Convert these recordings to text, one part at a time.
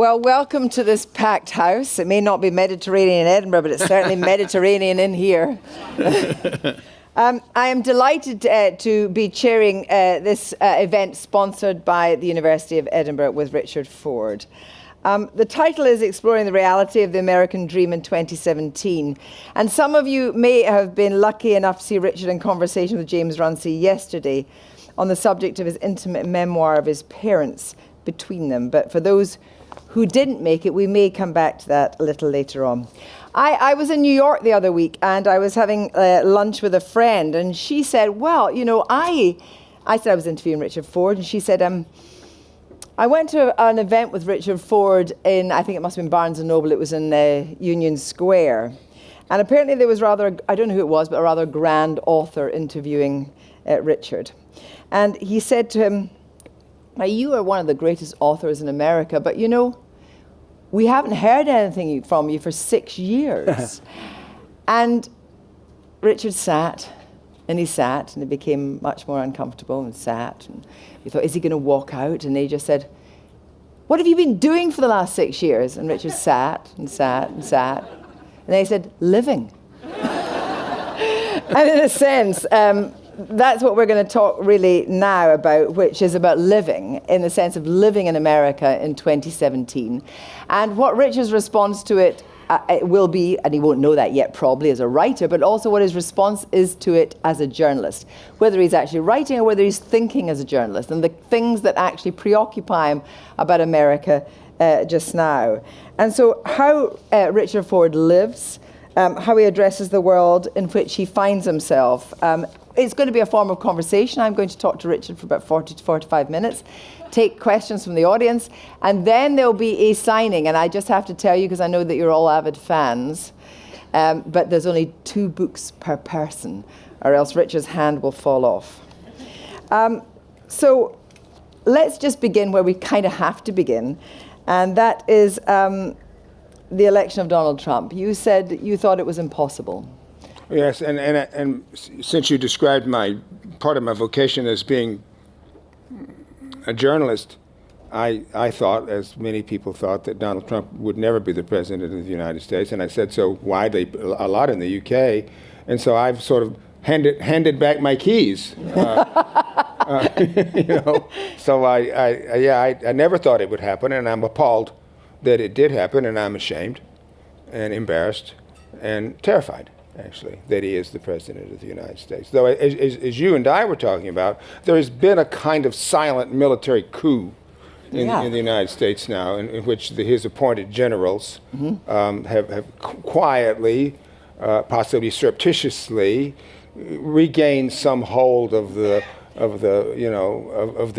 Well, welcome to this packed house. It may not be Mediterranean in Edinburgh, but it's certainly Mediterranean in here. I am delighted to be chairing this event sponsored by the University of Edinburgh with Richard Ford. The title is Exploring the Reality of the American Dream in 2017. And some of you may have been lucky enough to see Richard in conversation with James Runcie yesterday on the subject of his intimate memoir of his parents between them. But for those who didn't make it, we may come back to that a little later on. I was in New York the other week, and I was having lunch with a friend, and she said, well, you know, I said I was interviewing Richard Ford, and she said, I went to an event with Richard Ford in, I think it must have been Barnes & Noble, it was in Union Square. And apparently there was rather, I don't know who it was, but a rather grand author interviewing Richard. And he said to him, now, you are one of the greatest authors in America, but you know, we haven't heard anything from you for 6 years. And Richard sat, and he became much more uncomfortable and sat. And we thought, is he going to walk out? And he just said, what have you been doing for the last 6 years? And Richard sat and sat and sat. And then he said, living. And in a sense, that's what we're going to talk really now about, which is about living, in the sense of living in America in 2017. And what Richard's response to it will be, and he won't know that yet probably as a writer, but also what his response is to it as a journalist, whether he's actually writing or whether he's thinking as a journalist, and the things that actually preoccupy him about America just now. And so how Richard Ford lives, how he addresses the world in which he finds himself. It's going to be a form of conversation. I'm going to talk to Richard for about 40 to 45 minutes, take questions from the audience, and then there'll be a signing. And I just have to tell you, because I know that you're all avid fans, but there's only 2 books per person, or else Richard's hand will fall off. So let's just begin where we kind of have to begin, and that is the election of Donald Trump. You said you thought it was impossible. Yes, and since you described part of my vocation as being a journalist, I thought, as many people thought, that Donald Trump would never be the president of the United States, and I said so widely a lot in the UK, and so I've sort of handed back my keys. You know, so I never thought it would happen, and I'm appalled that it did happen, and I'm ashamed and embarrassed and terrified, actually, that he is the president of the United States. Though, as you and I were talking about, there has been a kind of silent military coup in the United States now, in which his appointed generals have quietly, possibly surreptitiously, regained some hold of the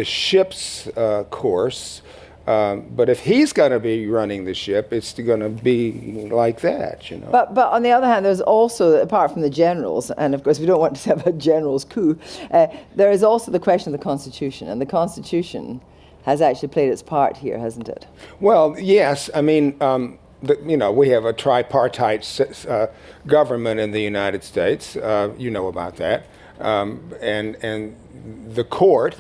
ship's course. But if he's going to be running the ship, it's going to be like that, you know. But on the other hand, there's also, apart from the generals, and of course we don't want to have a general's coup, there is also the question of the Constitution, and the Constitution has actually played its part here, hasn't it? Well, yes. I mean, we have a tripartite government in the United States. You know about that, and the court,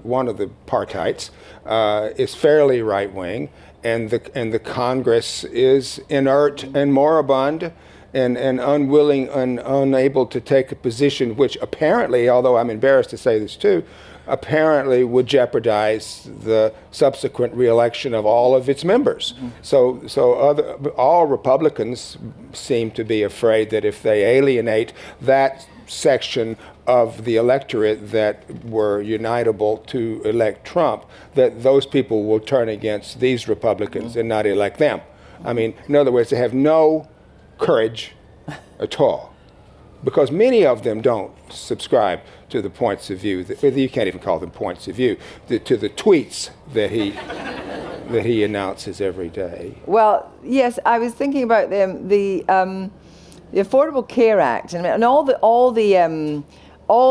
one of the partites, is fairly right-wing, and the Congress is inert and moribund and unwilling and unable to take a position which apparently, although I'm embarrassed to say this too, apparently would jeopardize the subsequent re-election of all of its members. So all Republicans seem to be afraid that if they alienate that section of the electorate that were unitable to elect Trump, that those people will turn against these Republicans and not elect them. I mean, in other words, they have no courage at all, because many of them don't subscribe to the points of view, you can't even call them points of view, to the tweets that he announces every day. Well, yes, I was thinking about the Affordable Care Act, and all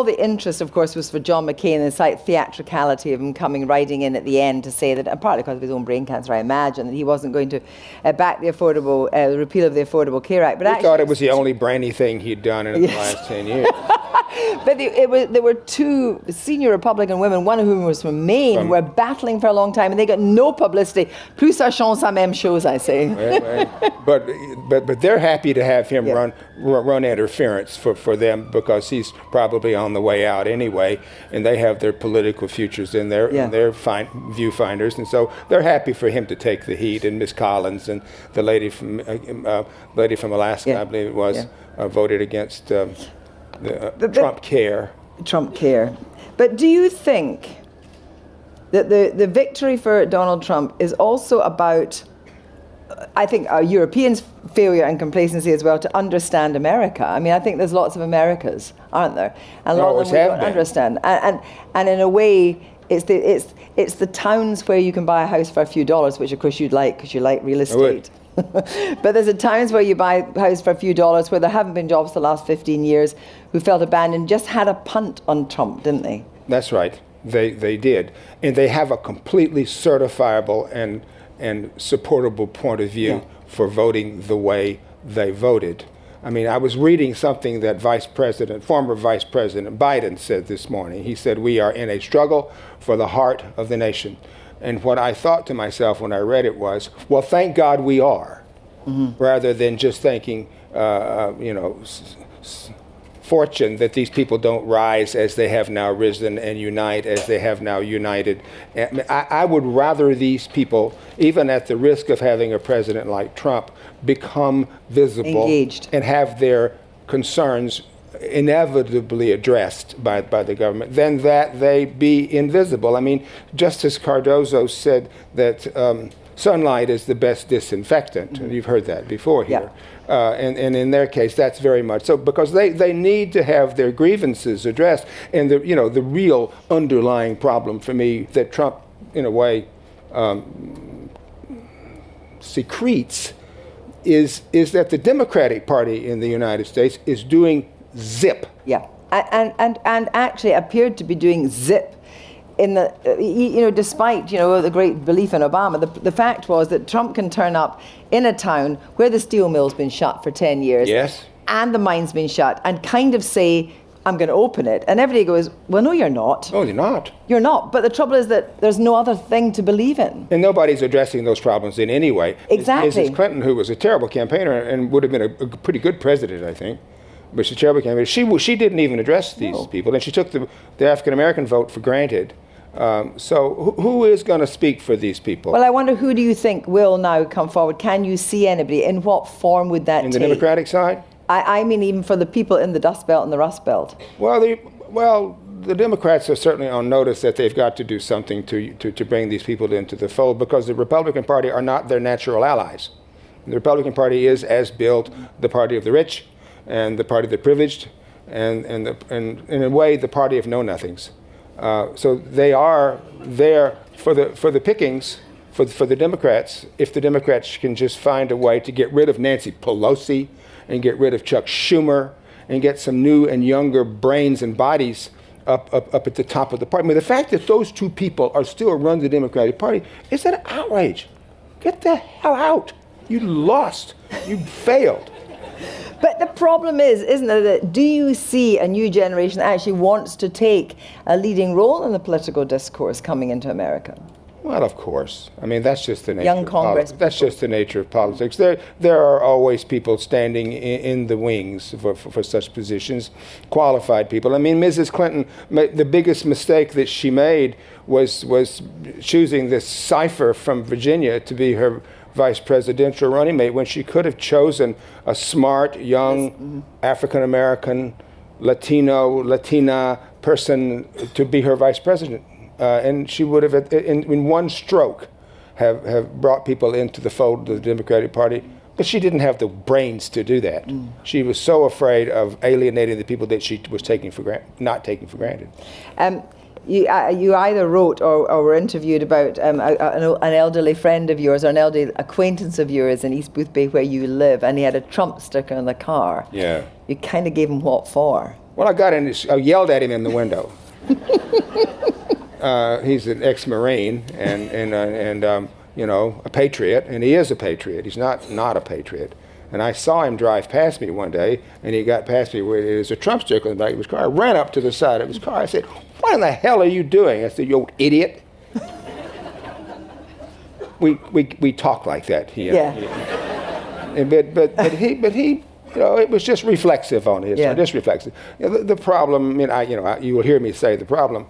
the interest, of course, was for John McCain, and the slight theatricality of him riding in at the end to say that, and partly because of his own brain cancer, I imagine, that he wasn't going to back the repeal of the Affordable Care Act. But I thought it was the only brainy thing he'd done in the last 10 years. But there were two senior Republican women, one of whom was from Maine, who were battling for a long time, and they got no publicity. Plus ça change sa même chose, I say. But they're happy to have him run interference for them, because he's probably on the way out anyway, and they have their political futures in their viewfinders, and so they're happy for him to take the heat. And Miss Collins and the lady from Alaska, I believe it was, voted against the Trump Care. Trump Care. But do you think that the victory for Donald Trump is also about, I think, our Europeans' failure and complacency as well to understand America? I mean, I think there's lots of Americas, aren't there? And a lot of them we don't understand. And in a way, it's the towns where you can buy a house for a few dollars, which of course you'd like because you like real estate. But there's towns where you buy a house for a few dollars where there haven't been jobs the last 15 years, who felt abandoned, just had a punt on Trump, didn't they? That's right. They did. And they have a completely certifiable and supportable point of view for voting the way they voted. I mean, I was reading something that former Vice President Biden said this morning. He said, "We are in a struggle for the heart of the nation." And what I thought to myself when I read it was, well, thank God we are, rather than just thinking, fortune that these people don't rise as they have now risen and unite as they have now united. And I would rather these people, even at the risk of having a president like Trump, become visible, engaged, and have their concerns inevitably addressed by the government, than that they be invisible. I mean, Justice Cardozo said that sunlight is the best disinfectant, and you've heard that before here. And in their case, that's very much so, because they need to have their grievances addressed. And the real underlying problem for me that Trump, in a way, secretes is that the Democratic Party in the United States is doing zip. Yeah, and actually appeared to be doing zip in the, despite, the great belief in Obama. The fact was that Trump can turn up in a town where the steel mill's been shut for 10 years. Yes. And the mine's been shut, and kind of say, I'm going to open it. And everybody goes, well, no, you're not. No, you're not. You're not. But the trouble is that there's no other thing to believe in. And nobody's addressing those problems in any way. Exactly. Mrs. Clinton, who was a terrible campaigner and would have been a pretty good president, I think, but she's a terrible campaigner, she didn't even address these people. And she took the African-American vote for granted. So who is going to speak for these people? Well, I wonder, who do you think will now come forward? Can you see anybody? In what form would that take? In the Democratic side? I mean, even for the people in the Dust Belt and the Rust Belt. Well, the Democrats are certainly on notice that they've got to do something to bring these people into the fold, because the Republican Party are not their natural allies. The Republican Party is, as built, the party of the rich and the party of the privileged, and in a way, the party of know-nothings. So they are there for the pickings for the Democrats, if the Democrats can just find a way to get rid of Nancy Pelosi and get rid of Chuck Schumer and get some new and younger brains and bodies up at the top of the party. I mean, the fact that those two people are still running the Democratic Party is an outrage. Get the hell out. You lost. You failed. But the problem is, isn't it, that do you see a new generation that actually wants to take a leading role in the political discourse coming into America? Well, of course. I mean, that's just the nature of politics. That's just the nature of politics. There are always people standing in the wings for such positions, qualified people. I mean, Mrs. Clinton, the biggest mistake that she made was choosing this cipher from Virginia to be her vice presidential running mate, when she could have chosen a smart, young, African-American, Latina person to be her vice president. And she would have, in one stroke, have brought people into the fold of the Democratic Party. But she didn't have the brains to do that. She was so afraid of alienating the people that she was not taking for granted. You either wrote or were interviewed about an elderly friend of yours, or an elderly acquaintance of yours in East Boothbay, where you live, and he had a Trump sticker in the car. Yeah. You kind of gave him what for? Well, I yelled at him in the window. He's an ex-Marine and a patriot, and he is a patriot. He's not a patriot. And I saw him drive past me one day, and he got past me where there's a Trump sticker in the back of his car. I ran up to the side of his car. I said, "What in the hell are you doing?" I said, "You old idiot." we talk like that. But he, it was just reflexive on his. Just reflexive. The problem, you will hear me say the problem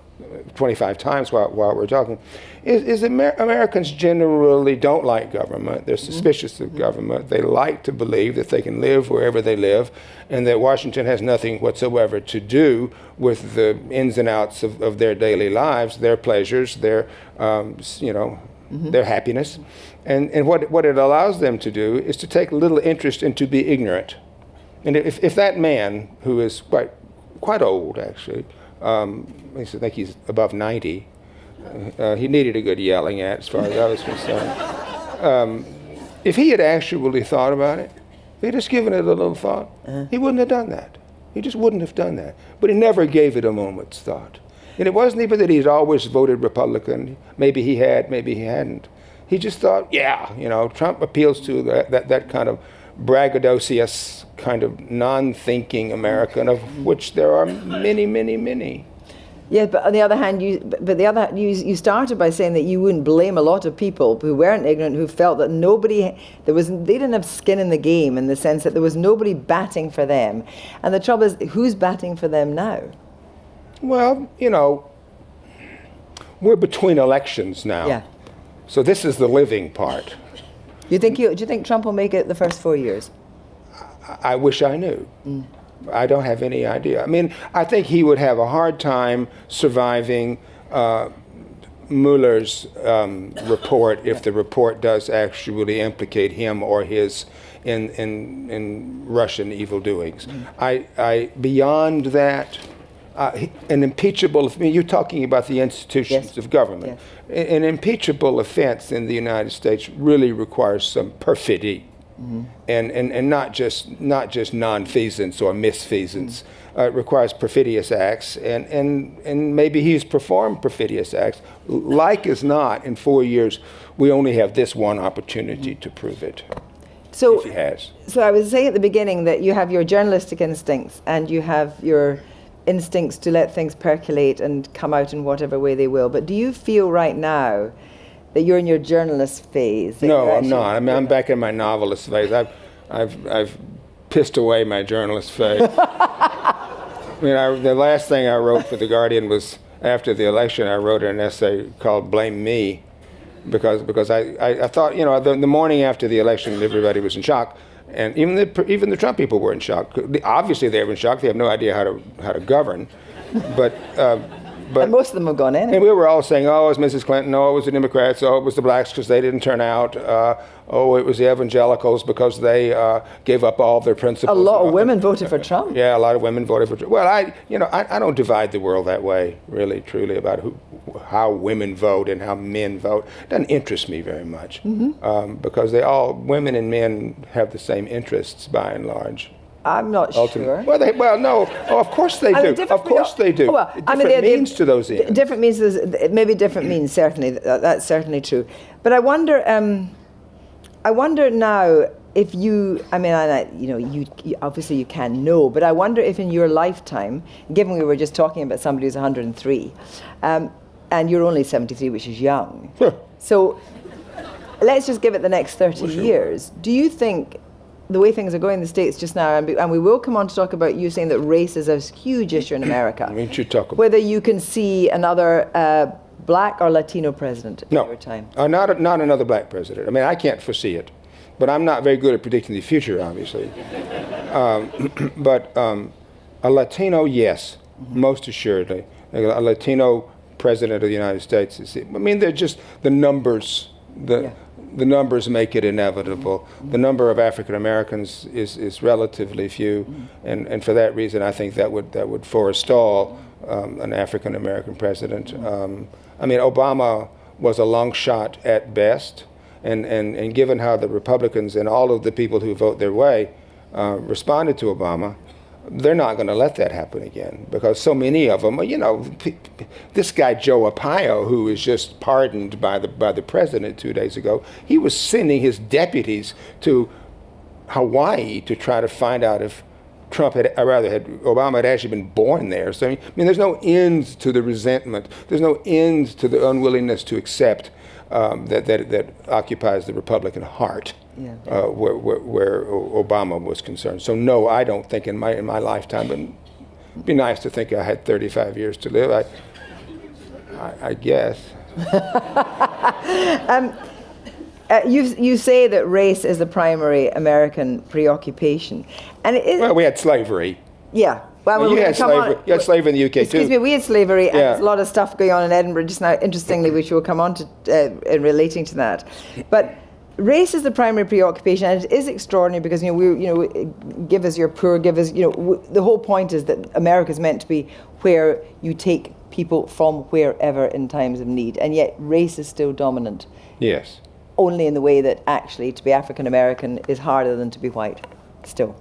25 times while we're talking, is Americans generally don't like government. They're suspicious of government. They like to believe that they can live wherever they live, and that Washington has nothing whatsoever to do with the ins and outs of their daily lives, their pleasures, their their happiness. And what it allows them to do is to take little interest and to be ignorant. And if that man, who is quite old actually, I think he's above 90, he needed a good yelling at as far as I was concerned. If he had actually thought about it, if he'd just given it a little thought, he wouldn't have done that. He just wouldn't have done that. But he never gave it a moment's thought. And it wasn't even that he'd always voted Republican. Maybe he had, maybe he hadn't. He just thought, Trump appeals to that kind of braggadocious, kind of non-thinking American, of which there are many, many, many. Yeah, but on the other hand, you started by saying that you wouldn't blame a lot of people who weren't ignorant, who felt that they didn't have skin in the game, in the sense that there was nobody batting for them. And the trouble is, who's batting for them now? Well, we're between elections now. Yeah. So this is the living part. Do you think Trump will make it the first 4 years? I wish I knew. I don't have any idea. I mean, I think he would have a hard time surviving Mueller's report if the report does actually implicate him or his in Russian evil doings. Beyond that, an impeachable, you're talking about the institutions of government. Yes. An impeachable offense in the United States really requires some perfidy, and not just nonfeasance or misfeasance. It requires perfidious acts, and maybe he's performed perfidious acts. Like as not, in 4 years, we only have this one opportunity to prove it. So, if he has. So I was saying at the beginning that you have your journalistic instincts and you have your instincts to let things percolate and come out in whatever way they will. But do you feel right now that you're in your journalist phase? No, I'm not. I mean, I'm back in my novelist phase. I've pissed away my journalist phase. I mean, the last thing I wrote for The Guardian was after the election. I wrote an essay called "Blame Me," because I thought, the morning after the election, everybody was in shock. And even the Trump people were in shock. Obviously, they were in shock. They have no idea how to govern. But and most of them have gone in. And we were all saying, "Oh, it was Mrs. Clinton. Oh, it was the Democrats. Oh, it was the blacks because they didn't turn out. Oh, it was the evangelicals because they gave up all their principles." A lot of women voted for Trump. Yeah, a lot of women voted for Trump. Well, I don't divide the world that way, really, truly, about how women vote and how men vote. It doesn't interest me very much, because women and men have the same interests by and large. I'm not sure. Well, no. Oh, of course they do. Of course they do. Well, different means to those ends. Different means, maybe different means, certainly. That's certainly true. But I wonder now if you, you obviously you can know, but I wonder if in your lifetime, given we were just talking about somebody who's 103, and you're only 73, which is young. Sure. So let's just give it the next 30 years. Do you think the way things are going in the States just now, and we will come on to talk about you saying that race is a huge issue in America. We should talk about whether you can see another black or Latino president in your time. Not another black president. I mean, I can't foresee it, but I'm not very good at predicting the future, obviously. But a Latino, yes, most assuredly. A Latino president of the United States. They're just the numbers. The numbers make it inevitable. The number of African Americans is relatively few, and for that reason, I think that would forestall an African American president. Obama was a long shot at best, and given how the Republicans and all of the people who vote their way responded to Obama, they're not going to let that happen again, because so many of them, this guy Joe Arpaio, who was just pardoned by the president 2 days ago, he was sending his deputies to Hawaii to try to find out if Obama had actually been born there. So I mean, there's no ends to the resentment. There's no ends to the unwillingness to accept that occupies the Republican heart, where Obama was concerned. So no, I don't think in my lifetime. But it'd be nice to think I had 35 years to live. I guess. You say that race is the primary American preoccupation, and well, we had slavery. Yeah. Well, you had slavery. You had slavery in the UK too. Excuse me, we had slavery, and there's a lot of stuff going on in Edinburgh just now. Interestingly, which we'll come on to in relating to that. But race is the primary preoccupation, and it is extraordinary because give us your poor, give us the whole point is that America is meant to be where you take people from wherever in times of need, and yet race is still dominant. Yes. Only in the way that actually to be African American is harder than to be white, still.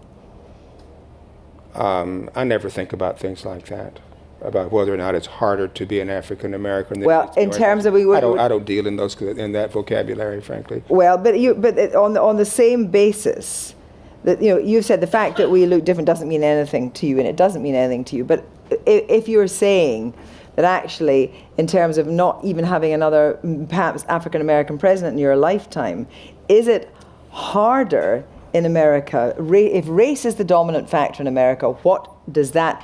I never think about things like that, about whether or not it's harder to be an African American. Well, in terms of I don't deal in that vocabulary, frankly. Well, but on the same basis, that you've said the fact that we look different doesn't mean anything to you, and it doesn't mean anything to you. But if you're saying that actually, in terms of not even having another perhaps African American president in your lifetime, is it harder in America, if race is the dominant factor in America, how does that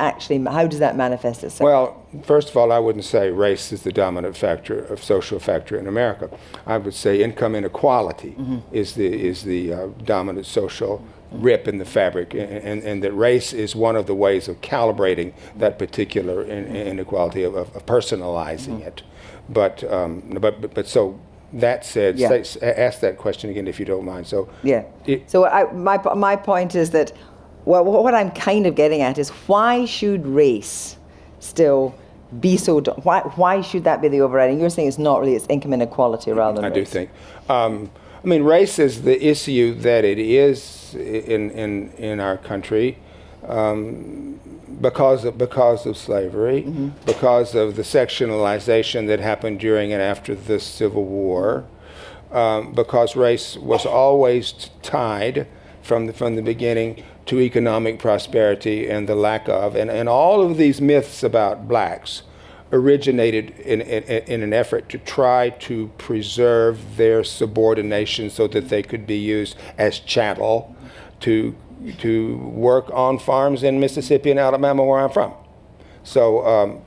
manifest itself? Well, first of all, I wouldn't say race is the dominant social factor in America. I would say income inequality is the dominant social rip in the fabric, and that race is one of the ways of calibrating that particular inequality, of personalizing it. But so. That said, ask that question again if you don't mind. So my point is that what I'm kind of getting at is why should race still be so? Why should that be the overriding? You're saying it's not really; it's income inequality rather than. I do think. Race is the issue that it is in our country. Because of slavery, because of the sectionalization that happened during and after the Civil War, because race was always tied from the beginning to economic prosperity and the lack of, and all of these myths about blacks originated in an effort to try to preserve their subordination so that they could be used as chattel to work on farms in Mississippi and Alabama, where I'm from. So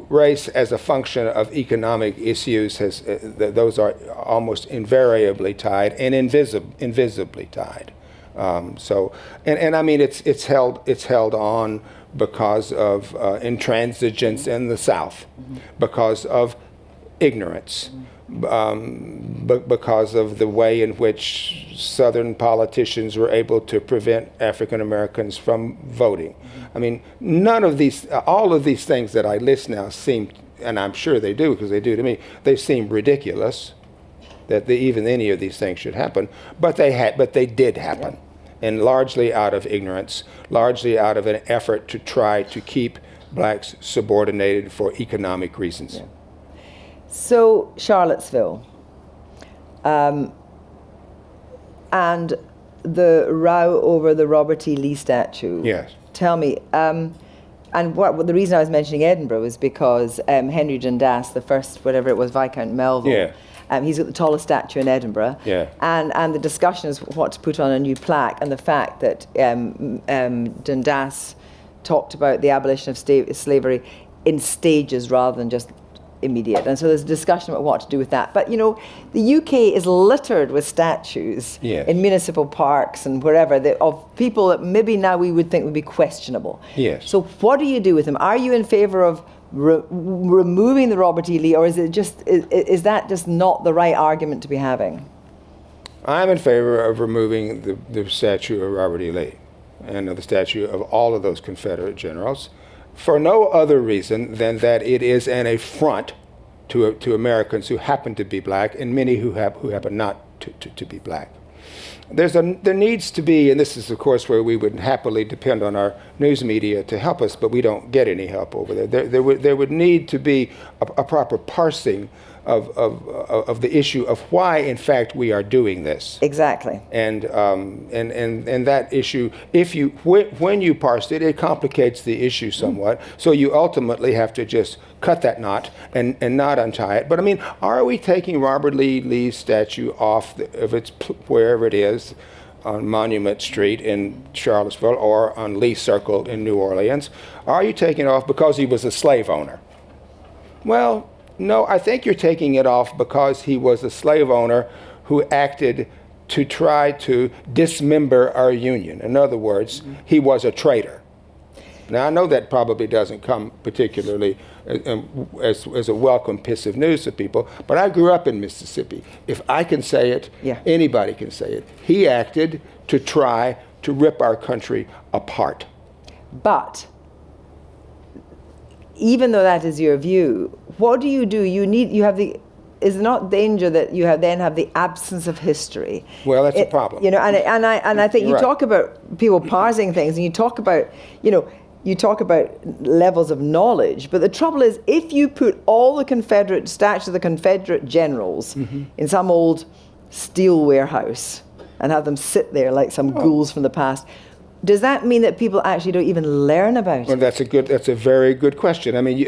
race as a function of economic issues those are almost invariably tied and invisibly tied. It's held on because of intransigence in the South, because of ignorance. Because of the way in which Southern politicians were able to prevent African Americans from voting. None of these, all of these things that I list now seem, and I'm sure they do because they do to me, they seem ridiculous that even any of these things should happen, but they did happen, and largely out of ignorance, largely out of an effort to try to keep blacks subordinated for economic reasons. Yeah. So Charlottesville, and the row over the Robert E. Lee statue. Yes. Tell me, and the reason I was mentioning Edinburgh was because Henry Dundas, the first, whatever it was, Viscount Melville, he's got the tallest statue in Edinburgh. Yeah. And the discussion is what to put on a new plaque, and the fact that Dundas talked about the abolition of slavery in stages rather than just immediate, and so there's a discussion about what to do with that. But the UK is littered with statues in municipal parks and wherever of people that maybe now we would think would be questionable. Yes. So what do you do with them? Are you in favour of removing the Robert E. Lee, or is that just not the right argument to be having? I'm in favor of removing the statue of Robert E. Lee and the statue of all of those Confederate generals, for no other reason than that it is an affront to Americans who happen to be black, and many who happen not to be black. There needs to be, and this is of course where we would happily depend on our news media to help us, but we don't get any help over there. There would need to be a proper parsing of the issue of why, in fact, we are doing this. Exactly. And that issue, when you parse it, it complicates the issue somewhat. So you ultimately have to just cut that knot and not untie it. But I mean, are we taking Robert Lee's statue off of its wherever it is, on Monument Street in Charlottesville or on Lee Circle in New Orleans? Are you taking it off because he was a slave owner? Well, no, I think you're taking it off because he was a slave owner who acted to try to dismember our union. In other words, he was a traitor. Now, I know that probably doesn't come particularly as a welcome piece of news to people, but I grew up in Mississippi. If I can say it, anybody can say it. He acted to try to rip our country apart. But even though that is your view, what do? Is it not danger that you then have the absence of history? Well, that's a problem. And I think you talk about people parsing things, and you talk about levels of knowledge. But the trouble is, if you put all the Confederate statues of the Confederate generals in some old steel warehouse and have them sit there like some ghouls from the past, does that mean that people actually don't even learn about it? Well, that's a very good question. I mean,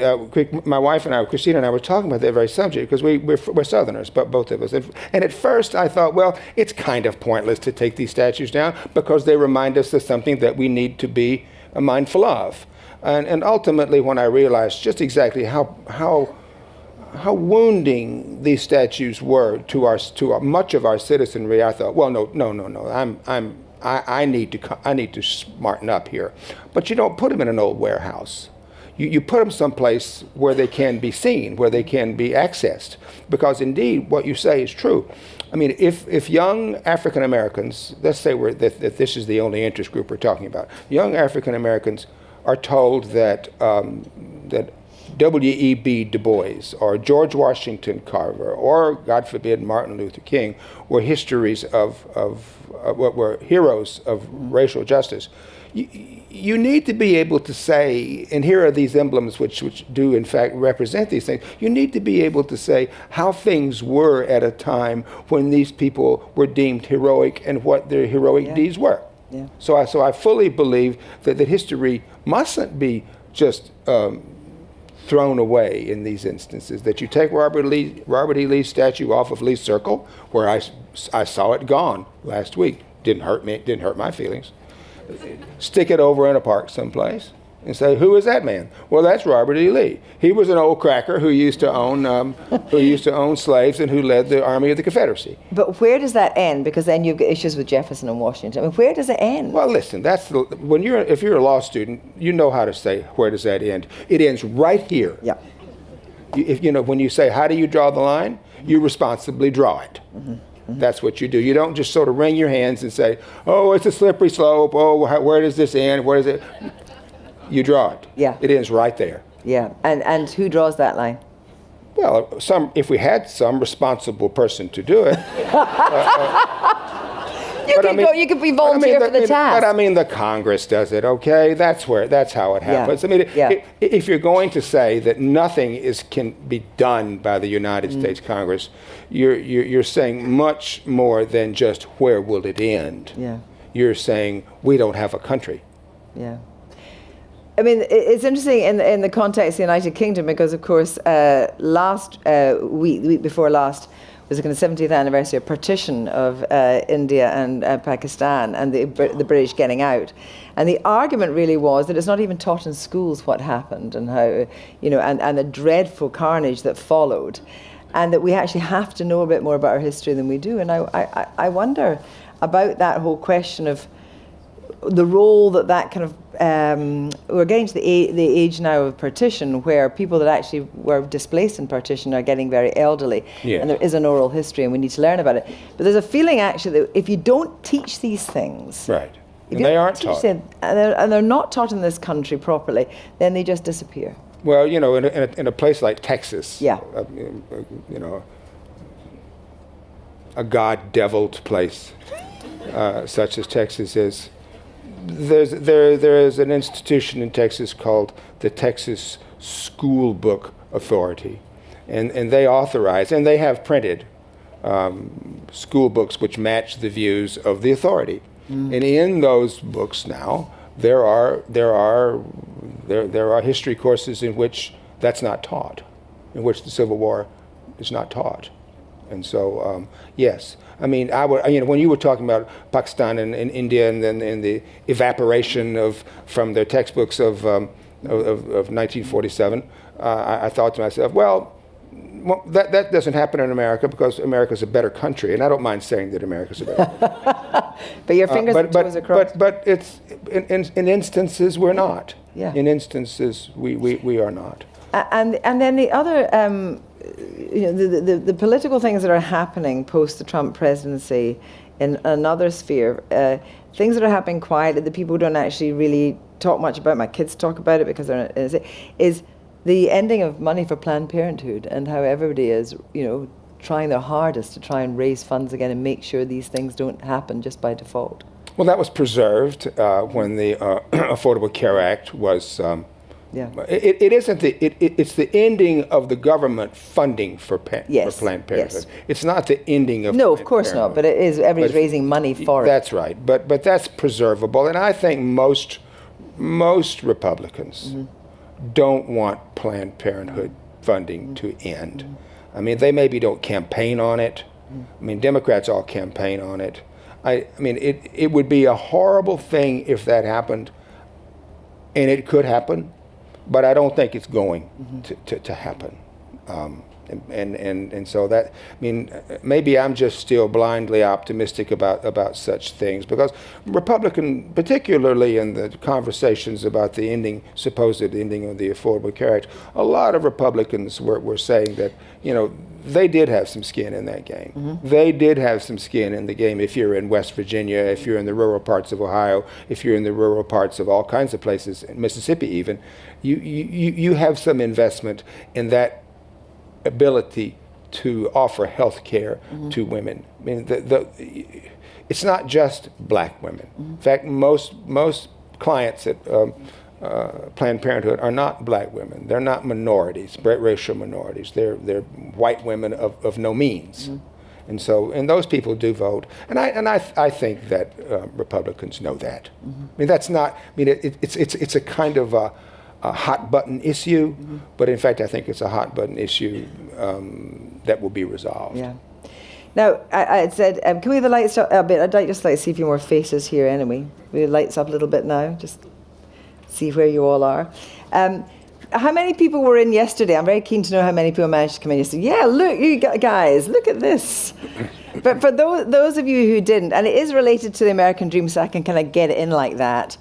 my wife and I, Christina and I, were talking about that very subject because we're Southerners, but both of us. And at first I thought, well, it's kind of pointless to take these statues down because they remind us of something that we need to be mindful of. And ultimately, when I realized just exactly how wounding these statues were to much of our citizenry, I thought, well, no, I need to smarten up here. But you don't put them in an old warehouse. You put them someplace where they can be seen, where they can be accessed. Because indeed, what you say is true. I mean, if young African Americans, let's say that this is the only interest group we're talking about, young African Americans are told that W.E.B. Du Bois or George Washington Carver or, God forbid, Martin Luther King were histories what were heroes of racial justice. You need to be able to say, and here are these emblems which do in fact represent these things, you need to be able to say how things were at a time when these people were deemed heroic and what their heroic deeds were. Yeah. So I fully believe that history mustn't be just thrown away in these instances, that you take Robert E. Lee's statue off of Lee Circle, where I saw it gone last week. Didn't hurt me, didn't hurt my feelings. Stick it over in a park someplace and say, who is that man? Well, that's Robert E. Lee. He was an old cracker who used to own slaves and who led the Army of the Confederacy. But where does that end? Because then you've got issues with Jefferson and Washington. I mean, where does it end? Well, listen, if you're a law student, you know how to say, where does that end? It ends right here. Yeah. When you say, how do you draw the line? You responsibly draw it. Mm-hmm. Mm-hmm. That's what you do. You don't just sort of wring your hands and say, oh, it's a slippery slope. Oh, where does this end? Where does it? You draw it. Yeah. It ends right there. Yeah. And who draws that line? Well, if we had some responsible person to do it. You could be volunteer for the task. But I mean, the Congress does it, okay? That's how it happens. Yeah. I mean, if you're going to say that nothing can be done by the United States Congress, you're saying much more than just where will it end. Yeah. You're saying we don't have a country. Yeah. I mean, it's interesting in the context of the United Kingdom because, of course, last week, the week before last, was the kind of 70th anniversary of partition of India and Pakistan and the British getting out. And the argument really was that it's not even taught in schools what happened and how, and the dreadful carnage that followed. And that we actually have to know a bit more about our history than we do. And I wonder about that whole question of the role that kind of we're getting to the age now of partition where people that actually were displaced in partition are getting very elderly. Yeah. And there is an oral history and we need to learn about it. But there's a feeling actually that if you don't teach these things, right, and they aren't taught, and they're not taught in this country properly, then they just disappear. Well, in a place like Texas, yeah, a God-deviled place such as Texas is. There is an institution in Texas called the Texas School Book Authority, and they authorize, and they have printed school books which match the views of the authority. And in those books now, there are history courses in which that's not taught, in which the Civil War is not taught. And so, yes, I mean, when you were talking about Pakistan and India and then the evaporation from their textbooks of 1947, I thought to myself, well, that doesn't happen in America because America's a better country, and I don't mind saying that America's a better country. But your fingers and toes are crossed. But it's in instances we're not. Yeah. In instances we are not. And then the other, the political things that are happening post the Trump presidency in another sphere, things that are happening quietly that people don't actually really talk much about. My kids talk about it because is the ending of money for Planned Parenthood and how everybody is, trying their hardest to try and raise funds again and make sure these things don't happen just by default. Well, that was preserved when the Affordable Care Act was. It's the ending of the government funding for Planned Parenthood. Yes. It's not the ending of. No, of course not. But it is. Everybody's raising money for it. That's right. But that's preservable, and I think most Republicans don't want Planned Parenthood funding to end. I mean, they maybe don't campaign on it. I mean, Democrats all campaign on it. I mean, it would be a horrible thing if that happened, and it could happen, but I don't think it's going to happen. And so that, I mean, maybe I'm just still blindly optimistic about such things, because particularly in the conversations about the supposed ending of the Affordable Care Act, a lot of Republicans were saying that, they did have some skin in that game. They did have some skin in the game. If you're in West Virginia, if you're in the rural parts of Ohio, if you're in the rural parts of all kinds of places, in Mississippi even, you have some investment in that ability to offer health care to women. I mean, it's not just black women. In fact, most clients at Planned Parenthood are not black women. They're not minorities, racial minorities. They're white women of no means. And those people do vote. And I think that Republicans know that. I mean, that's not. I mean, it's a kind of a hot button issue, but in fact, I think it's a hot button issue that will be resolved. Yeah. Now, I said, can we have the lights up a bit? I'd just like to see a few more faces here anyway. We have the lights up a little bit now, just see where you all are. How many people were in yesterday? I'm very keen to know how many people managed to come in yesterday. Yeah, look, you guys, look at this. But for those of you who didn't, and it is related to the American Dream, so I can kind of get it in like that,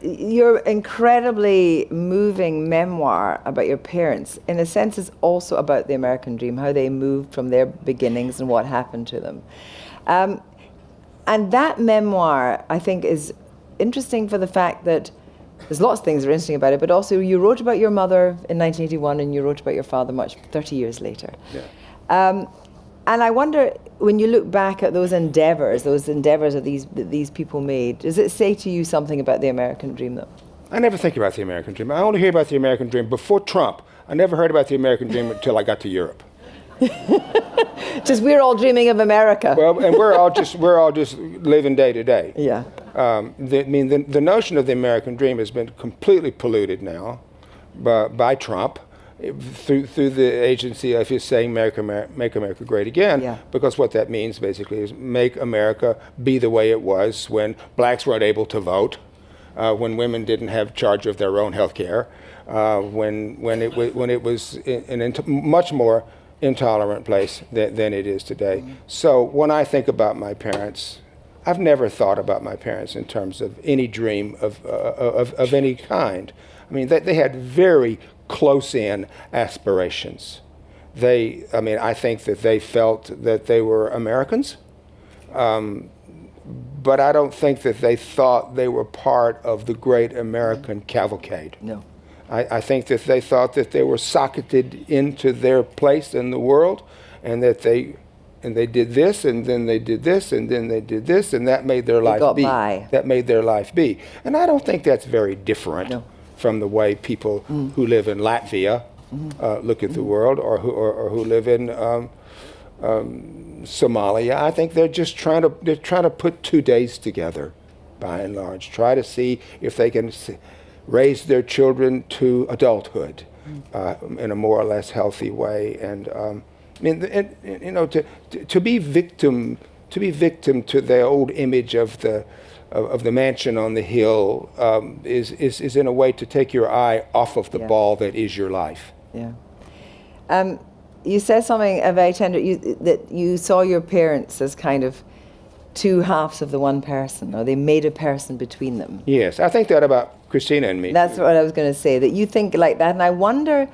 your incredibly moving memoir about your parents, in a sense, is also about the American Dream, how they moved from their beginnings and what happened to them. And that memoir, I think, is interesting for the fact that there's lots of things that are interesting about it, but also you wrote about your mother in 1981 and you wrote about your father 30 years later. Yeah. And I wonder, when you look back at those endeavors that these people made, does it say to you something about the American Dream, though? I never think about the American Dream. I only hear about the American Dream before Trump. I never heard about the American Dream until I got to Europe. Just we're all dreaming of America. Well, and we're all just living day to day. Yeah. The notion of the American Dream has been completely polluted now by Trump. Through the agency of his saying make America great again, because what that means basically is make America be the way it was when blacks weren't able to vote, when women didn't have charge of their own health care, when it was in a much more intolerant place than it is today. So when I think about my parents, I've never thought about my parents in terms of any dream of any kind. I mean, they had very close-in aspirations. I think that they felt that they were Americans, but I don't think that they thought they were part of the great American cavalcade. No. I think that they thought that they were socketed into their place in the world, and that they did this, and then they did this, and then they did this, and that made their life be. That made their life be. And I don't think that's very different from the way people who live in Latvia look at the world, or who live in Somalia. I think they're just trying to put 2 days together, by and large. Try to see if they can raise their children to adulthood in a more or less healthy way. And to be victim to the old image of the mansion on the hill is in a way to take your eye off of the ball that is your life. Yeah. You said something very tender, that you saw your parents as kind of two halves of the one person, or they made a person between them. Yes, I think that about Christina and me. That's what I was going to say, that you think like that. And I wonder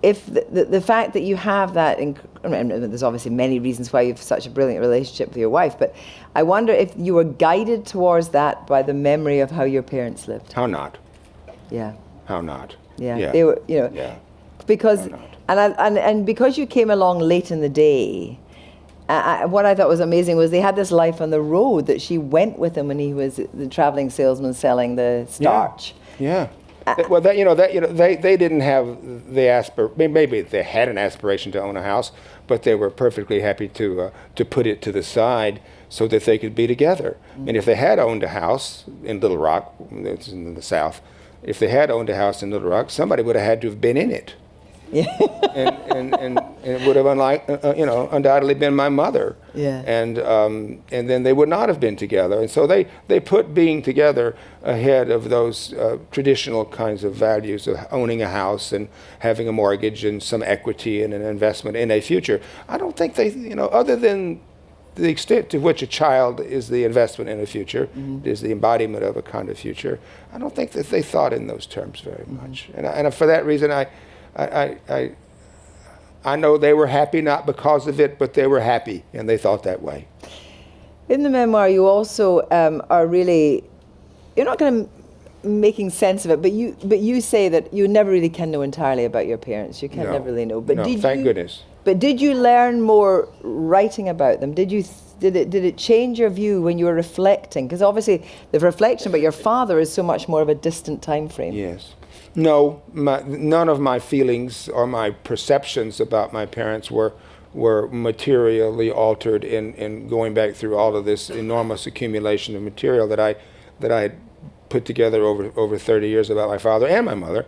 if the fact that you have that, there's obviously many reasons why you have such a brilliant relationship with your wife, but I wonder if you were guided towards that by the memory of how your parents lived. How not? Yeah. How not? Yeah. They were, because, and because you came along late in the day, what I thought was amazing was they had this life on the road, that she went with him when he was the traveling salesman selling the starch. Yeah. Well, they didn't have the maybe they had an aspiration to own a house, but they were perfectly happy to put it to the side so that they could be together. And if they had owned a house in Little Rock, it's in the South, if they had owned a house in Little Rock, somebody would have had to have been in it. Yeah. and it would have undoubtedly been my mother. Yeah. And then they would not have been together. And so they put being together ahead of those traditional kinds of values of owning a house and having a mortgage and some equity and an investment in a future. I don't think they, other than the extent to which a child is the investment in a future, is the embodiment of a kind of future, I don't think that they thought in those terms very much. And for that reason, I know they were happy, not because of it, but they were happy, and they thought that way. In the memoir, you also are really, you're not kind of making sense of it, but you say that you never really can know entirely about your parents. You can never really know. But thank goodness. But did you learn more writing about them? Did it change your view when you were reflecting? Because obviously the reflection about your father is so much more of a distant time frame. Yes. No, none of my feelings or my perceptions about my parents were materially altered in going back through all of this enormous accumulation of material that I put together over 30 years about my father and my mother.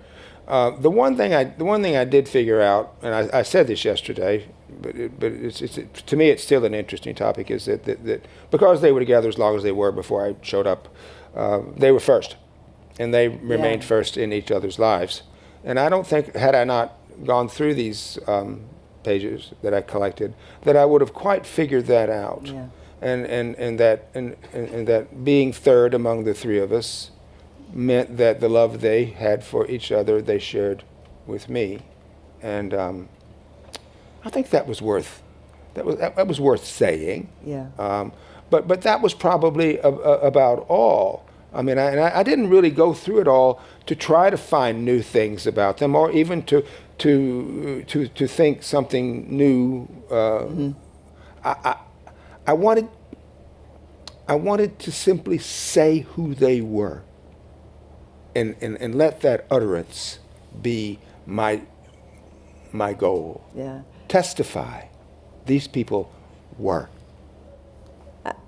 The one thing I did figure out, and I said this yesterday, but it's to me it's still an interesting topic, is that because they were together as long as they were before I showed up, they were first. And they remained first in each other's lives. And I don't think, had I not gone through these pages that I collected, that I would have quite figured that out. Yeah. And that being third among the three of us meant that the love they had for each other they shared with me. And I think that was worth saying. Yeah. But that was probably about all. I mean, I didn't really go through it all to try to find new things about them, or even to think something new. I wanted to simply say who they were, and let that utterance be my goal. Yeah. Testify, these people were.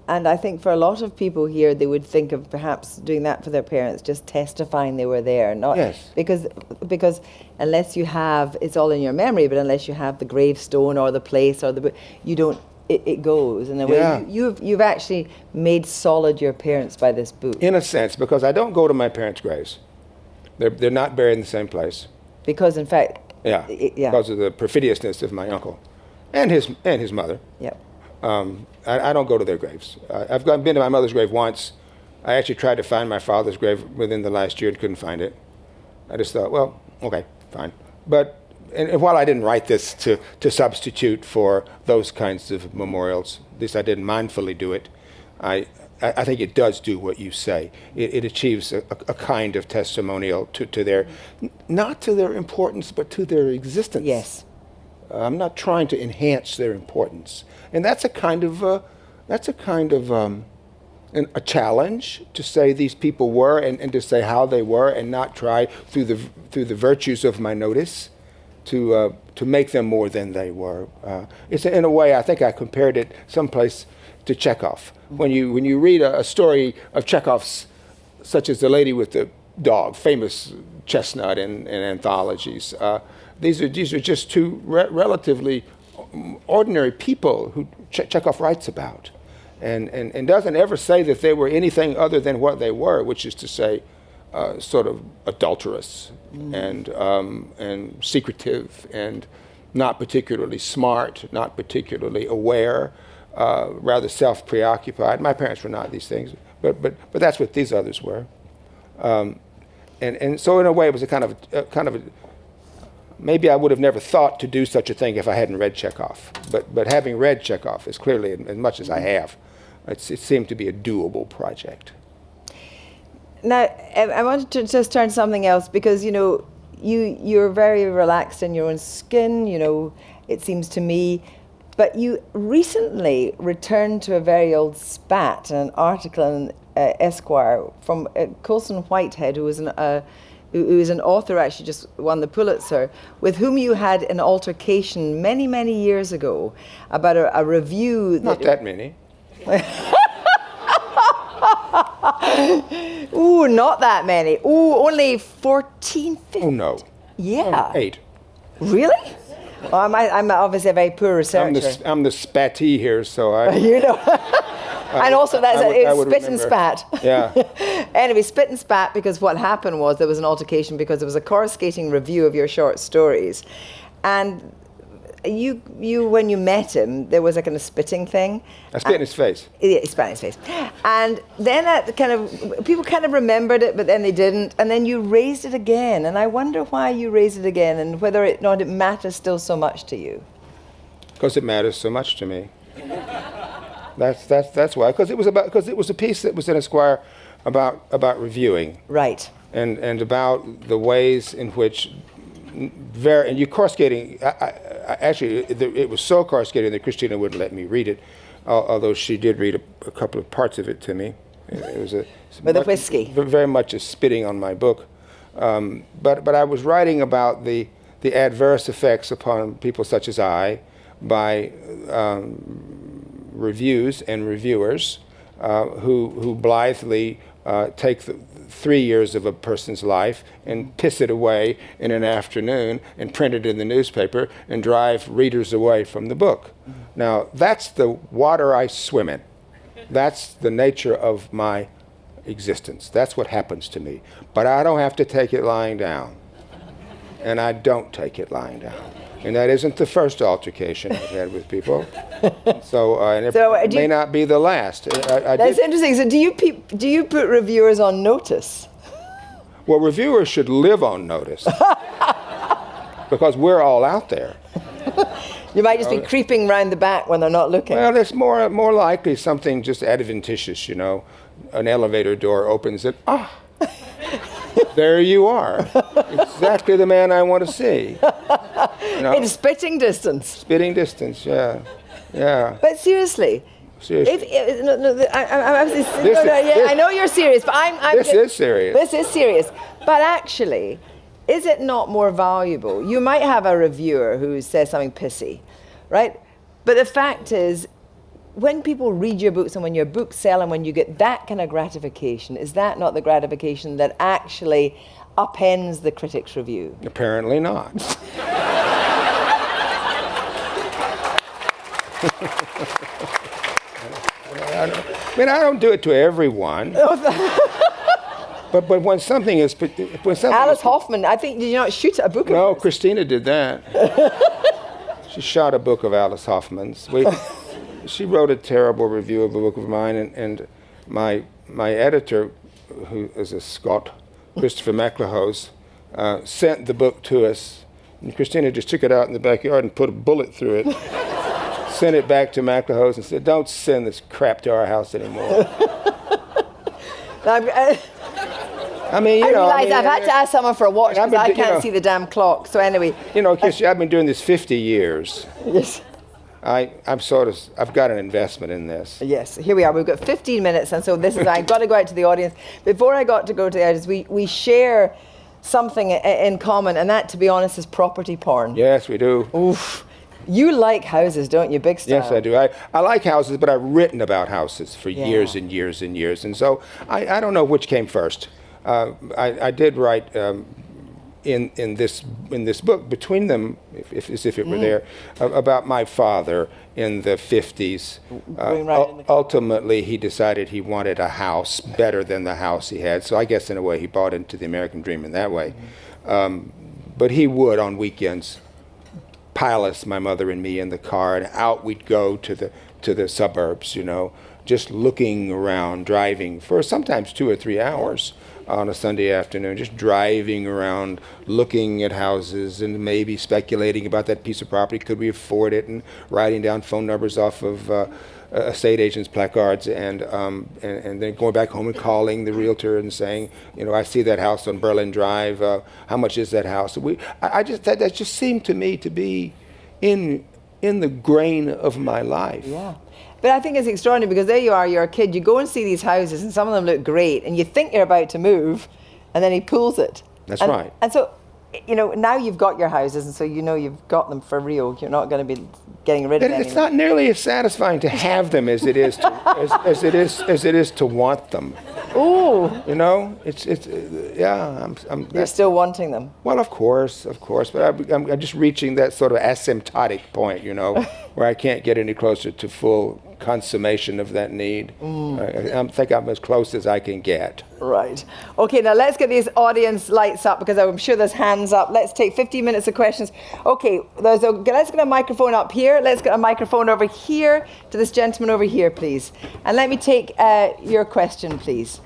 And I think for a lot of people here, they would think of perhaps doing that for their parents, just testifying they were there. Not because unless you have, it's all in your memory, but unless you have the gravestone or the place or you don't. It goes in a way. You've actually made solid your parents by this book. In a sense, because I don't go to my parents' graves. They're not buried in the same place. Because in fact, because of the perfidiousness of my uncle and his mother. Yeah. I don't go to their graves. I've been to my mother's grave once. I actually tried to find my father's grave within the last year and couldn't find it. I just thought, well, okay, fine. But and while I didn't write this to substitute for those kinds of memorials, at least I didn't mindfully do it, I think it does do what you say. It achieves a kind of testimonial to their, not to their importance, but to their existence. Yes. I'm not trying to enhance their importance, and that's a kind of a challenge to say these people were, and to say how they were, and not try through the virtues of my notice to make them more than they were. It's in a way, I think I compared it someplace to Chekhov. When you read a story of Chekhov's, such as The Lady with the Dog, famous chestnut in anthologies, these are just two relatively ordinary people who Chekhov writes about, and doesn't ever say that they were anything other than what they were, which is to say, sort of adulterous and secretive and not particularly smart, not particularly aware, rather self-preoccupied. My parents were not these things, but that's what these others were. And so in a way, it was a kind of maybe I would have never thought to do such a thing if I hadn't read Chekhov. But having read Chekhov, as clearly as much as I have, it seemed to be a doable project. Now, I wanted to just turn to something else, because, you're very relaxed in your own skin, it seems to me. But you recently returned to a very old spat, an article in Esquire from Colson Whitehead, who is an author, actually just won the Pulitzer, with whom you had an altercation many, many years ago about a review. Not that many. Ooh, not that many. Ooh, only 14, 15. Oh, no. Yeah. 8. Really? Well, I'm obviously a very poor researcher. I'm the spattee here, so I... And also that's spit and remember. spat. Yeah. Anyway, spit and spat, because what happened was there was an altercation because there was a coruscating review of your short stories. And you when you met him, there was a kind of spitting thing. I spit in his face. Yeah, he spat in his face. And then people kind of remembered it, but then they didn't. And then you raised it again. And I wonder why you raised it again, and whether it matters still so much to you. Because it matters so much to me. That's why. Because it was a piece that was in Esquire about reviewing. Right. And about the ways in which and you coruscating. Actually, it was so coruscating that Christina wouldn't let me read it, although she did read a couple of parts of it to me. It was with a whiskey. Very much a spitting on my book. But I was writing about the adverse effects upon people such as I by reviews and reviewers who blithely take 3 years of a person's life and piss it away in an afternoon and print it in the newspaper and drive readers away from the book. Mm-hmm. Now, that's the water I swim in. That's the nature of my existence. That's what happens to me. But I don't have to take it lying down. And I don't take it lying down. And that isn't the first altercation I've had with people. And it may not be the last. That's interesting. So do you put reviewers on notice? Well, reviewers should live on notice. Because we're all out there. You might just be creeping round the back when they're not looking. Well, it's more likely something just adventitious, An elevator door opens and, there you are. Exactly the man I want to see. In spitting distance. Spitting distance, yeah. But seriously. I know you're serious, but This is serious. This is serious. But actually, is it not more valuable? You might have a reviewer who says something pissy, right? But the fact is, when people read your books and when your books sell and when you get that kind of gratification, is that not the gratification that actually upends the critic's review? Apparently not. I don't do it to everyone. But when something is... Alice Hoffman, I think, did you not shoot a book of No, hers? Christina did that. She shot a book of Alice Hoffman's. She wrote a terrible review of a book of mine, and my editor, who is a Scot, Christopher McLehose, sent the book to us. And Christina just took it out in the backyard and put a bullet through it, sent it back to McLehose and said, "Don't send this crap to our house anymore." I realize I've had to ask someone for a watch because I can't see the damn clock. So anyway. Kirsty, I've been doing this 50 years. Yes. I've got an investment in this. Yes, here we are. We've got 15 minutes, and so I've got to go out to the audience. Before I got to go to the audience, we share something in common, and that, to be honest, is property porn. Yes, we do. Oof. You like houses, don't you? Big style. Yes, I do. I like houses, but I've written about houses for years and years and years. And so I don't know which came first. I did write in this book, between them, as if it were there, about my father in the 50s. Ultimately, he decided he wanted a house better than the house he had. So I guess in a way he bought into the American dream in that way. But he would, on weekends, pile us, my mother and me, in the car, and out we'd go to the suburbs, just looking around, driving for sometimes 2 or 3 hours on a Sunday afternoon, just driving around, looking at houses and maybe speculating about that piece of property. Could we afford it? And writing down phone numbers off of estate agents' placards, and then going back home and calling the realtor and saying, I see that house on Berlin Drive. How much is that house? That just seemed to me to be in the grain of my life. Yeah. But I think it's extraordinary because there you are, you're a kid, you go and see these houses and some of them look great and you think you're about to move and then he pulls it. That's right. And so, now you've got your houses and so you've got them for real. You're not going to be getting rid of them. It's not nearly as satisfying to have them as it is to, as it is to want them. Ooh. You're still wanting them. Well, of course, but I'm just reaching that sort of asymptotic point, where I can't get any closer to full consummation of that need. I think I'm as close as I can get. Right. Okay, now let's get these audience lights up because I'm sure there's hands up. Let's take 15 minutes of questions. Okay, let's get a microphone up here. Let's get a microphone over here to this gentleman over here, please. And let me take your question, please.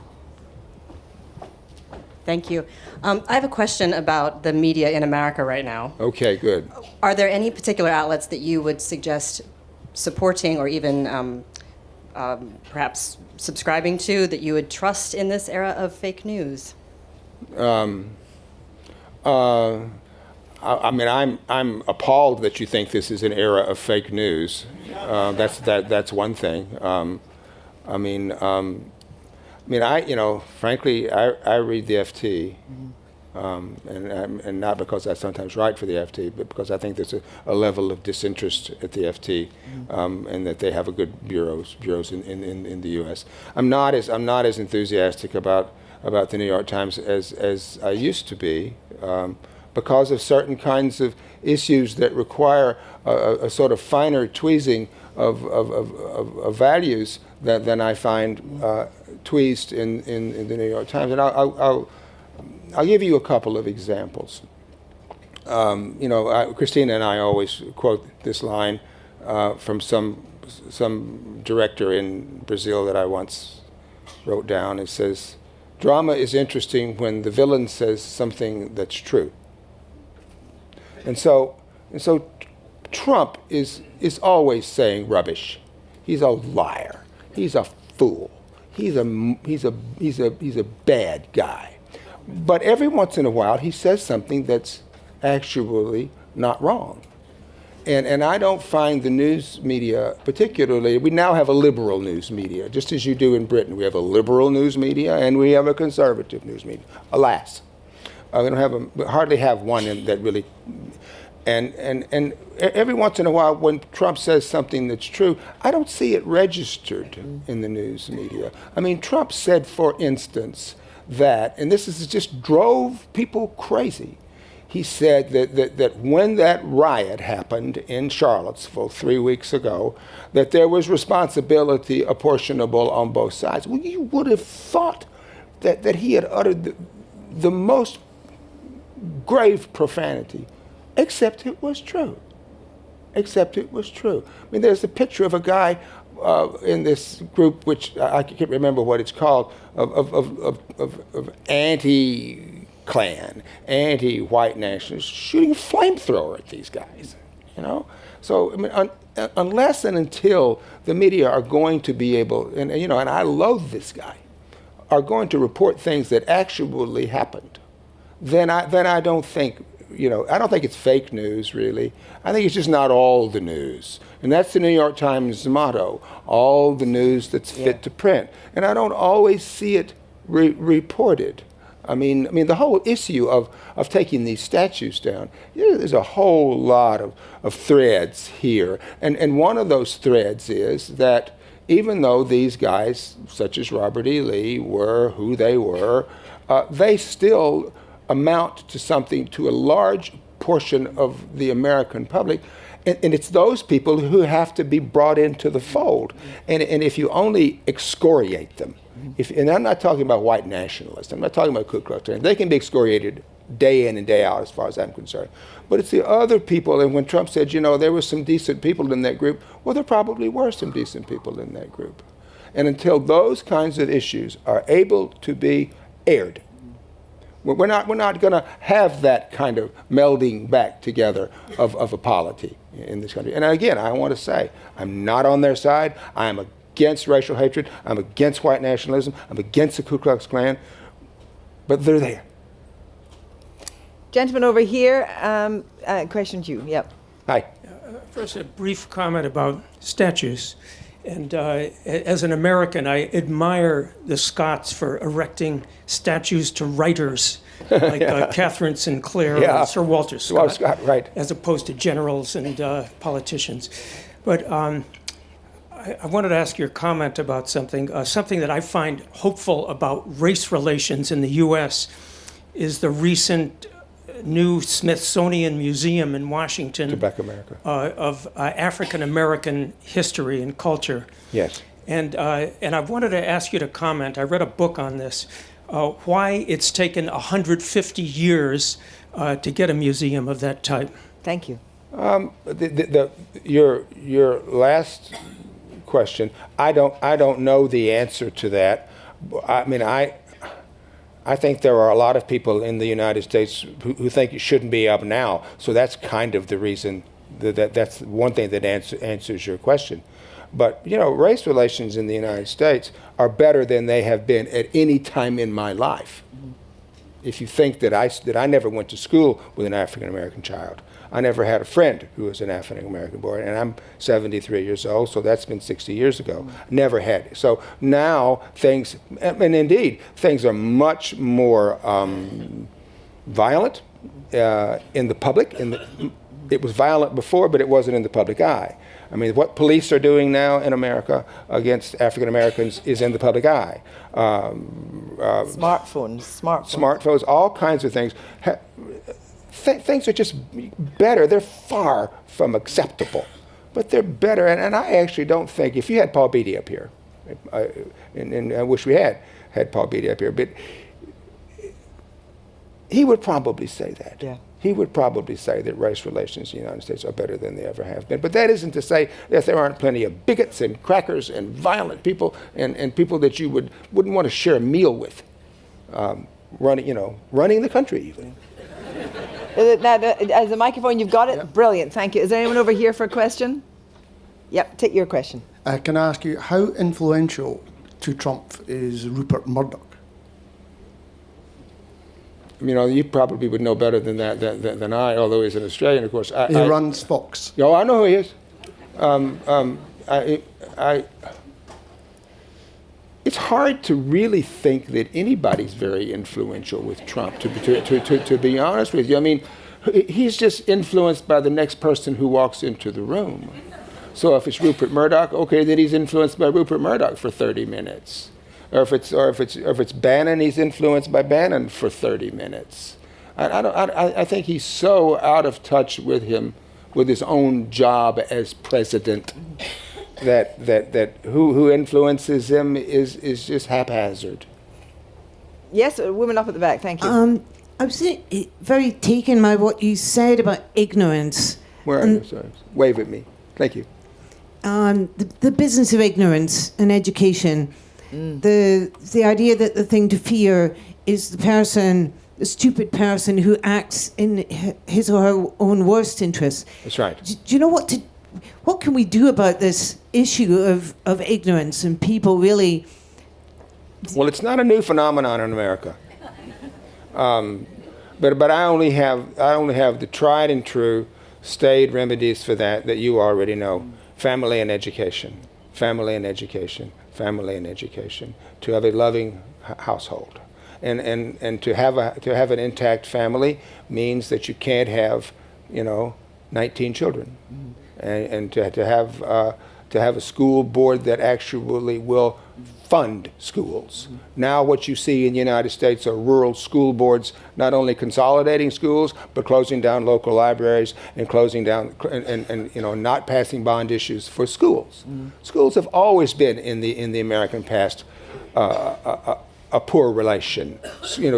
Thank you. I have a question about the media in America right now. Okay, good. Are there any particular outlets that you would suggest supporting or even perhaps subscribing to that you would trust in this era of fake news? I'm appalled that you think this is an era of fake news. That's one thing. Frankly, I read the FT, and not because I sometimes write for the FT, but because I think there's a level of disinterest at the FT, and that they have a good bureaus in the U.S. I'm not as enthusiastic about the New York Times as I used to be, because of certain kinds of issues that require a sort of finer tweezing of values than I find tweezed in the New York Times. And I'll give you a couple of examples. Christina and I always quote this line from some director in Brazil that I once wrote down. It says, "Drama is interesting when the villain says something that's true." And so Trump is always saying rubbish. He's a liar. He's a fool. He's a bad guy. But every once in a while he says something that's actually not wrong. And I don't find the news media particularly, we now have a liberal news media, just as you do in Britain. We have a liberal news media and we have a conservative news media. Alas, we hardly have one that really, and every once in a while when Trump says something that's true, I don't see it registered in the news media. I mean, Trump said, for instance, that, and this just drove people crazy. He said that when that riot happened in Charlottesville 3 weeks ago, that there was responsibility apportionable on both sides. Well, you would have thought that he had uttered the most grave profanity, except it was true. Except it was true. I mean, there's a picture of a guy in this group, which I can't remember what it's called, of anti-Klan, anti-white nationalists, shooting a flamethrower at these guys, So, I mean, unless and until the media are going to be able, and I loathe this guy, are going to report things that actually happened, then I don't think, I don't think it's fake news, really. I think it's just not all the news. And that's the New York Times motto, all the news that's fit to print. And I don't always see it reported. I mean, the whole issue of taking these statues down, there's a whole lot of threads here. And one of those threads is that even though these guys, such as Robert E. Lee, were who they were, they still amount to something to a large portion of the American public. And it's those people who have to be brought into the fold. And if you only excoriate them, and I'm not talking about white nationalists, I'm not talking about Ku Klux Klan. They can be excoriated day in and day out as far as I'm concerned. But it's the other people, and when Trump said, there were some decent people in that group, well, there probably were some decent people in that group. And until those kinds of issues are able to be aired, we're not going to have that kind of melding back together of a polity in this country. And again, I want to say, I'm not on their side. I am against racial hatred. I'm against white nationalism. I'm against the Ku Klux Klan. But they're there. Gentleman over here, question to you. Yep. Hi. First, a brief comment about statues. And as an American, I admire the Scots for erecting statues to writers like Catherine Sinclair or Sir Walter Scott, Walter Scott, right. as opposed to generals and politicians. But I wanted to ask your comment about something that I find hopeful about race relations in the U.S. is the recent new Smithsonian Museum in Washington of African American history and culture. Yes. And I wanted to ask you to comment. I read a book on this, why it's taken 150 years to get a museum of that type. Thank you. Your last question, I don't know the answer to that. I mean, I think there are a lot of people in the United States who think it shouldn't be up now. So that's kind of the reason that's one thing that answers your question. But race relations in the United States are better than they have been at any time in my life. If you think that I never went to school with an African American child, I never had a friend who was an African American boy, and I'm 73 years old, so that's been 60 years ago. Never had it. So now things, and indeed, things are much more violent in the public. It was violent before, but it wasn't in the public eye. I mean, what police are doing now in America against African Americans is in the public eye. Smartphones, all kinds of things. Things are just better. They're far from acceptable, but they're better. And I actually don't think, if you had Paul Beatty up here, and I wish we had Paul Beatty up here, but he would probably say that. Yeah. He would probably say that race relations in the United States are better than they ever have been. But that isn't to say that there aren't plenty of bigots and crackers and violent people and people that you wouldn't want to share a meal with, running the country even. Now, as a microphone, you've got it? Yep. Brilliant, thank you. Is there anyone over here for a question? Yep, take your question. Can I ask you, how influential to Trump is Rupert Murdoch? You probably would know better than that than I, although he's an Australian, of course. He runs Fox. Oh, I know who he is. It's hard to really think that anybody's very influential with Trump, to be honest with you. I mean, he's just influenced by the next person who walks into the room. So if it's Rupert Murdoch, okay, then he's influenced by Rupert Murdoch for 30 minutes. Or if it's Bannon, he's influenced by Bannon for 30 minutes. I think he's so out of touch with his own job as president that who influences him is just haphazard. Yes, a woman up at the back. Thank you. I was very taken by what you said about ignorance. Where are you? Sorry. Wave at me. Thank you. The business of ignorance and education. The idea that the thing to fear is the stupid person who acts in his or her own worst interests. That's right. Do you know what can we do about this issue of ignorance and people really? Well, it's not a new phenomenon in America. But I only have the tried and true staid remedies for that you already know. Family and education. Family and education. Family and education. To have a loving household. And to have an intact family means that you can't have, 19 children, and to have a school board that actually will fund schools. Now what you see in the United States are rural school boards not only consolidating schools, but closing down local libraries and closing down and not passing bond issues for schools. Schools have always been in the American past a poor relation.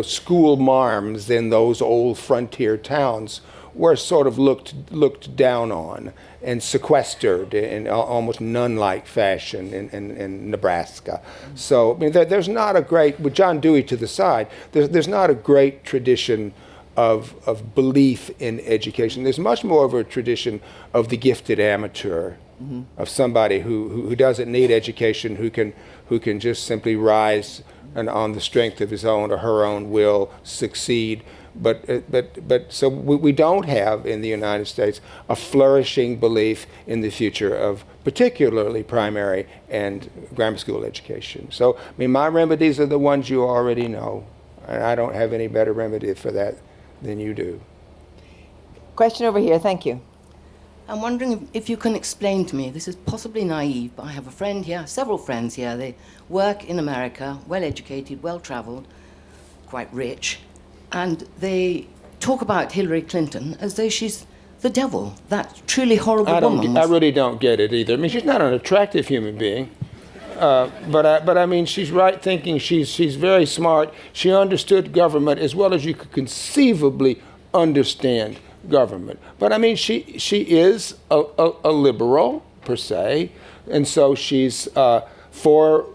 School marms in those old frontier towns were sort of looked down on and sequestered in almost nun-like fashion in Nebraska. So there's not a great, with John Dewey to the side, there's not a great tradition of belief in education. There's much more of a tradition of the gifted amateur, of somebody who doesn't need education, who can just simply rise and on the strength of his own or her own will succeed. But so we don't have in the United States a flourishing belief in the future of particularly primary and grammar school education. So my remedies are the ones you already know, and I don't have any better remedy for that than you do. Question over here, thank you. I'm wondering if you can explain to me, this is possibly naive, but I have a friend here, several friends here. They work in America, well-educated, well-traveled, quite rich, and they talk about Hillary Clinton as though she's the devil, that truly horrible woman. I really don't get it either. She's not an attractive human being, but she's right thinking. She's very smart. She understood government as well as you could conceivably understand government. But she is a liberal per se, and so she's for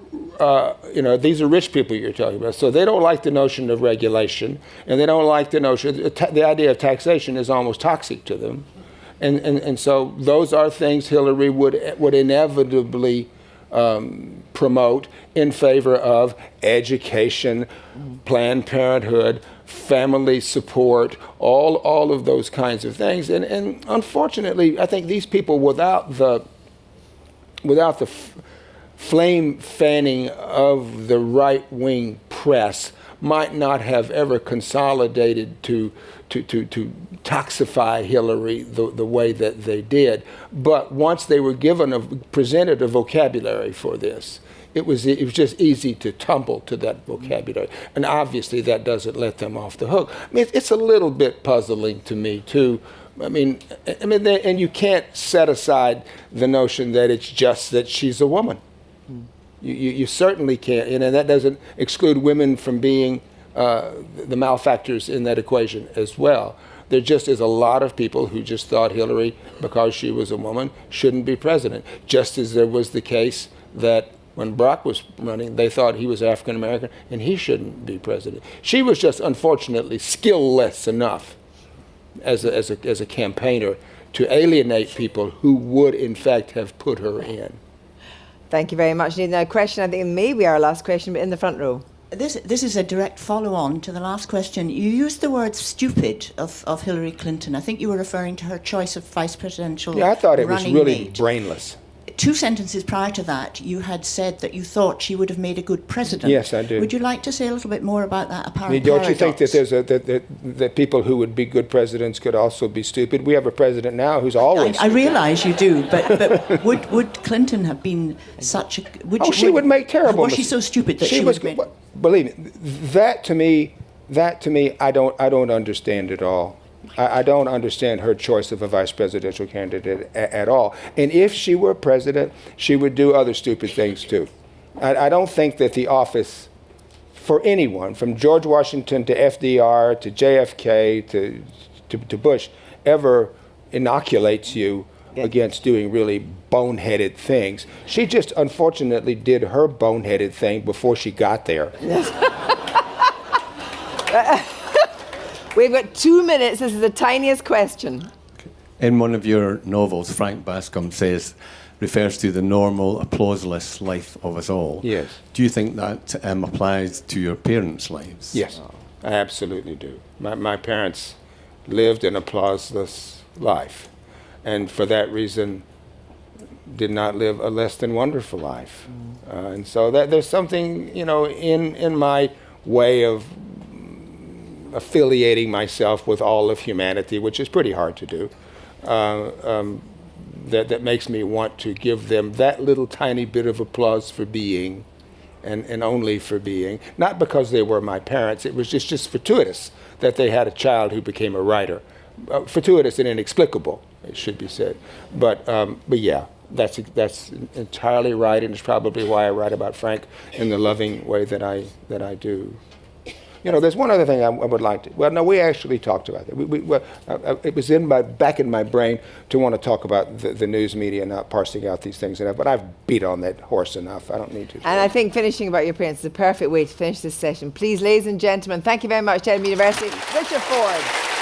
these are rich people you're talking about, so they don't like the notion of regulation, and they don't like the notion, the idea of taxation is almost toxic to them, and so those are things Hillary would inevitably promote in favor of education, Planned Parenthood, family support, all of those kinds of things. And unfortunately, I think these people, without the flame fanning of the right-wing press, might not have ever consolidated to toxify Hillary the way that they did. But once they were presented a vocabulary for this, it was just easy to tumble to that vocabulary. And obviously that doesn't let them off the hook. It's a little bit puzzling to me too. And you can't set aside the notion that it's just that she's a woman. You certainly can't, and that doesn't exclude women from being the malefactors in that equation as well. There just is a lot of people who just thought Hillary, because she was a woman, shouldn't be president. Just as there was the case that when Barack was running, they thought he was African American and he shouldn't be president. She was just unfortunately skillless enough as a campaigner to alienate people who would in fact have put her in. Thank you very much. Now, a question, I think maybe our last question, but in the front row. This is a direct follow-on to the last question. You used the word stupid of Hillary Clinton. I think you were referring to her choice of vice presidential Yeah, I thought it was really mate. brainless. 2 sentences prior to that, you had said that you thought she would have made a good president. Yes, I do. Would you like to say a little bit more about that apparent Don't you think that paradox? that people who would be good presidents could also be stupid? We have a president now who's always. I realise you do, but would Clinton have been such a? She would make terrible. Was she so stupid that she was? would? Believe me, that to me, I don't understand at all. I don't understand her choice of a vice presidential candidate at all. And if she were president, she would do other stupid things too. I don't think that the office, for anyone, from George Washington to FDR to JFK to Bush, ever inoculates you against doing really boneheaded things. She just unfortunately did her boneheaded thing before she got there. We've got 2 minutes. This is the tiniest question. In one of your novels, Frank Bascom refers to the normal, applauseless life of us all. Yes. Do you think that applies to your parents' lives? Yes, I absolutely do. My parents lived an applauseless life, and for that reason did not live a less than wonderful life. And so that there's something, in my way of affiliating myself with all of humanity, which is pretty hard to do. That makes me want to give them that little tiny bit of applause for being, and only for being. Not because they were my parents. It was just fortuitous that they had a child who became a writer. Fortuitous and inexplicable, it should be said. But yeah, that's entirely right, and it's probably why I write about Frank in the loving way that I do. You know, there's one other thing I would like to. Well, no, we actually talked about it. It was back in my brain to want to talk about the news media not parsing out these things enough. But I've beat on that horse enough. I don't need to. And I think finishing about your parents is the perfect way to finish this session. Please, ladies and gentlemen, thank you very much to Edinburgh University, Richard Ford.